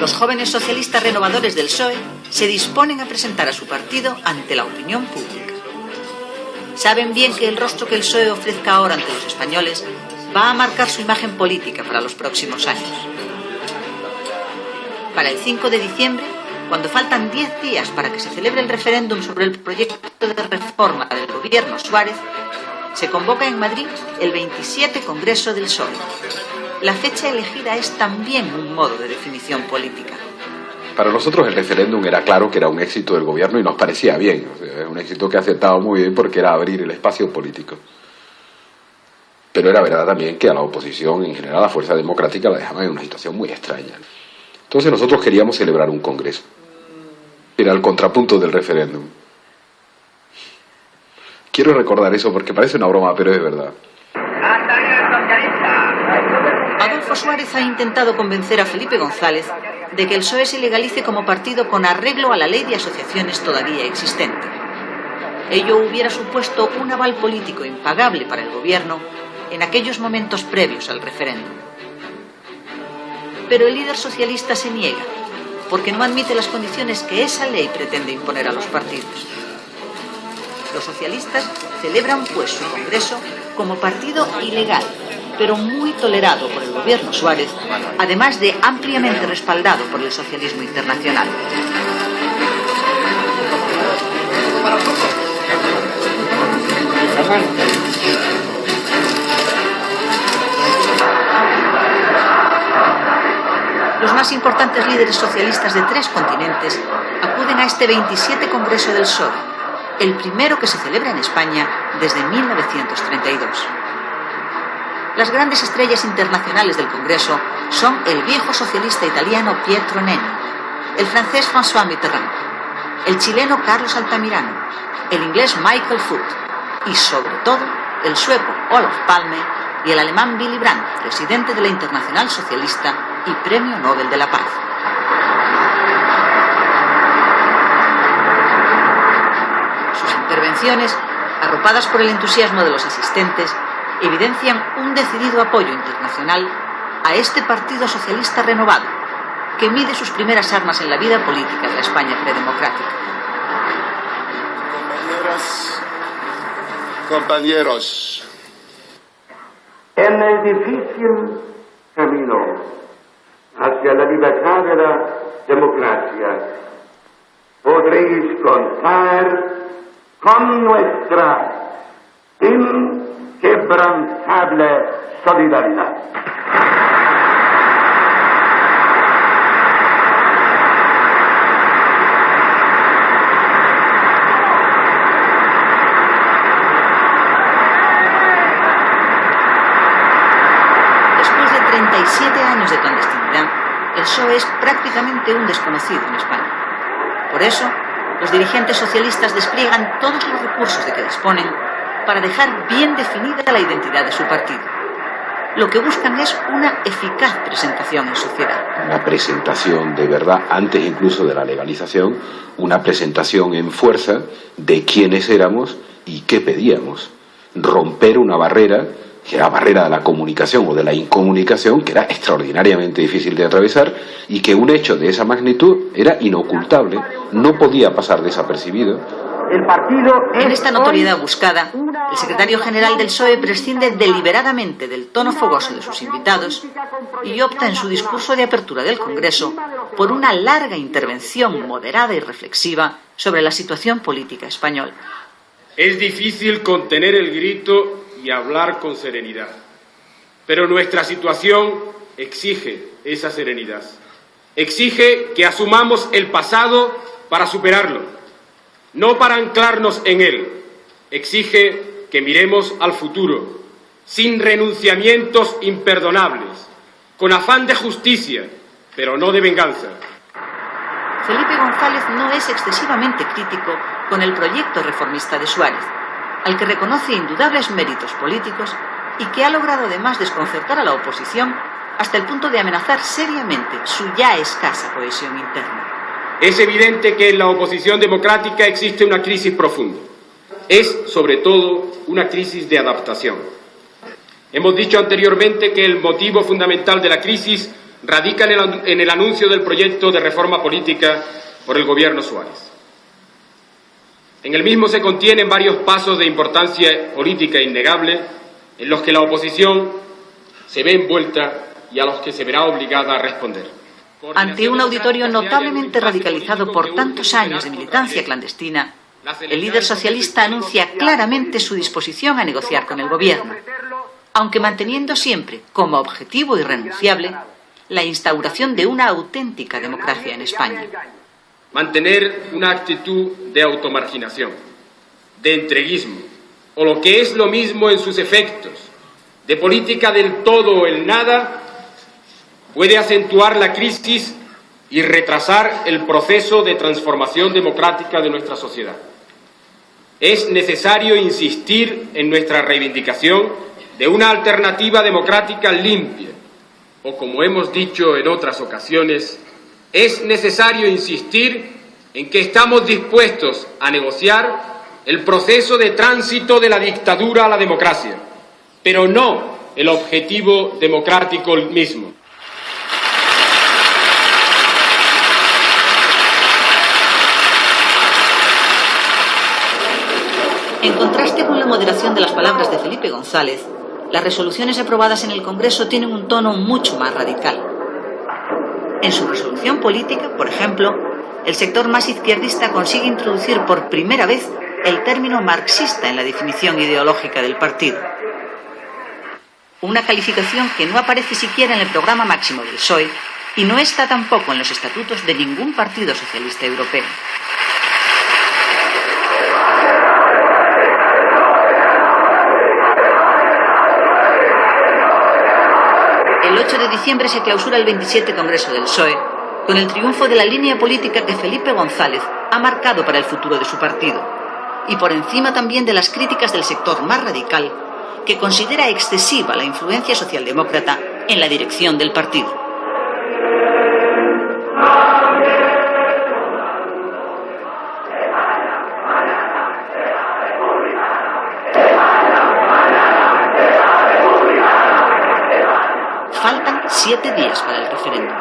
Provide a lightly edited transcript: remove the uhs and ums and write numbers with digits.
los jóvenes socialistas renovadores del PSOE se disponen a presentar a su partido ante la opinión pública. Saben bien que el rostro que el PSOE ofrezca ahora ante los españoles va a marcar su imagen política para los próximos años. Para el 5 de diciembre, cuando faltan 10 días para que se celebre el referéndum sobre el proyecto de reforma del gobierno Suárez, se convoca en Madrid el 27 Congreso del PSOE. La fecha elegida es también un modo de definición política. Para nosotros el referéndum era claro que era un éxito del gobierno y nos parecía bien. O sea, un éxito que aceptaba muy bien porque era abrir el espacio político. Pero era verdad también que a la oposición, en general a la Fuerza Democrática, la dejaban en una situación muy extraña. Entonces nosotros queríamos celebrar un congreso. Era el contrapunto del referéndum. Quiero recordar eso porque parece una broma, pero es verdad. Adolfo Suárez ha intentado convencer a Felipe González de que el PSOE se legalice como partido con arreglo a la ley de asociaciones todavía existente. Ello hubiera supuesto un aval político impagable para el gobierno en aquellos momentos previos al referéndum. Pero el líder socialista se niega, porque no admite las condiciones que esa ley pretende imponer a los partidos. Los socialistas celebran pues su congreso como partido ilegal, pero muy tolerado por el gobierno Suárez, además de ampliamente respaldado por el socialismo internacional. Los más importantes líderes socialistas de 3 continentes acuden a este 27 Congreso del PSOE, el primero que se celebra en España desde 1932. Las grandes estrellas internacionales del Congreso son el viejo socialista italiano Pietro Nenni, el francés François Mitterrand, el chileno Carlos Altamirano, el inglés Michael Foot y, sobre todo, el sueco Olof Palme y el alemán Willy Brandt, presidente de la Internacional Socialista y Premio Nobel de la Paz. Sus intervenciones, arropadas por el entusiasmo de los asistentes, evidencian un decidido apoyo internacional a este Partido Socialista renovado, que mide sus primeras armas en la vida política de la España predemocrática. Compañeros, en el difícil camino hacia la libertad de la democracia podréis contar con nuestra inquebrantable solidaridad. Después de 37 años de clandestinidad, el PSOE es prácticamente un desconocido en España. Por eso, los dirigentes socialistas despliegan todos los recursos de que disponen para dejar bien definida la identidad de su partido. Lo que buscan es una eficaz presentación en sociedad. Una presentación de verdad, antes incluso de la legalización, una presentación en fuerza de quiénes éramos y qué pedíamos. Romper una barrera, que era la barrera de la comunicación o de la incomunicación, que era extraordinariamente difícil de atravesar y que un hecho de esa magnitud era inocultable, no podía pasar desapercibido. El partido en esta notoriedad buscada, el secretario general del PSOE prescinde deliberadamente del tono fogoso de sus invitados y opta en su discurso de apertura del Congreso por una larga intervención moderada y reflexiva sobre la situación política española. Es difícil contener el grito y hablar con serenidad, pero nuestra situación exige esa serenidad. Exige que asumamos el pasado para superarlo, no para anclarnos en él. Exige que miremos al futuro, sin renunciamientos imperdonables, con afán de justicia, pero no de venganza. Felipe González no es excesivamente crítico con el proyecto reformista de Suárez, al que reconoce indudables méritos políticos y que ha logrado además desconcertar a la oposición hasta el punto de amenazar seriamente su ya escasa cohesión interna. Es evidente que en la oposición democrática existe una crisis profunda. Es, sobre todo, una crisis de adaptación. Hemos dicho anteriormente que el motivo fundamental de la crisis radica en el anuncio del proyecto de reforma política por el Gobierno Suárez. En el mismo se contienen varios pasos de importancia política innegable en los que la oposición se ve envuelta y a los que se verá obligada a responder. Ante un auditorio notablemente radicalizado por tantos años de militancia clandestina, el líder socialista anuncia claramente su disposición a negociar con el Gobierno, aunque manteniendo siempre como objetivo irrenunciable la instauración de una auténtica democracia en España. Mantener una actitud de automarginación, de entreguismo, o lo que es lo mismo en sus efectos, de política del todo o el nada, puede acentuar la crisis y retrasar el proceso de transformación democrática de nuestra sociedad. Es necesario insistir en nuestra reivindicación de una alternativa democrática limpia, o como hemos dicho en otras ocasiones, es necesario insistir en que estamos dispuestos a negociar el proceso de tránsito de la dictadura a la democracia, pero no el objetivo democrático mismo. En contraste con la moderación de las palabras de Felipe González, las resoluciones aprobadas en el Congreso tienen un tono mucho más radical. En su resolución política, por ejemplo, el sector más izquierdista consigue introducir por primera vez el término marxista en la definición ideológica del partido. Una calificación que no aparece siquiera en el programa máximo del PSOE y no está tampoco en los estatutos de ningún partido socialista europeo. El 8 de diciembre se clausura el 27 Congreso del PSOE, con el triunfo de la línea política que Felipe González ha marcado para el futuro de su partido, y por encima también de las críticas del sector más radical, que considera excesiva la influencia socialdemócrata en la dirección del partido. Faltan 7 días para el referéndum.